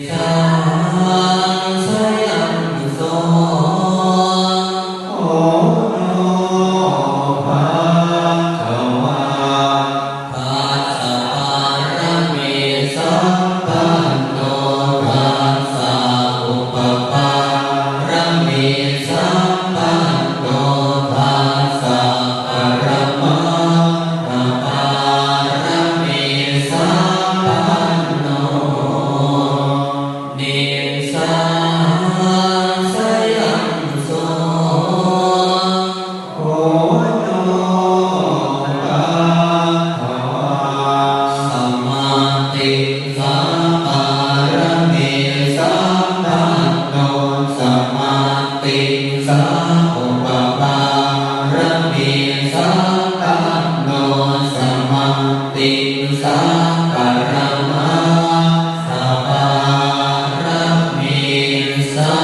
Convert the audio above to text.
สาสยังโสโอโนภะคะวะปัสสะปะระเมสัมปันโนทัสสะอุปปาระเมสัมปันโนทัสสะปะระมะตะปาระเมสัมปันโนนิสาสยังโสโอโนภะคะวะสัมมาทิฏฐิปาระเมสัมปันโนสัมมาทิฏฐิอุปปาระเมสัมปันโนสัมมาทิฏฐิปรมะสัพพะระเมสั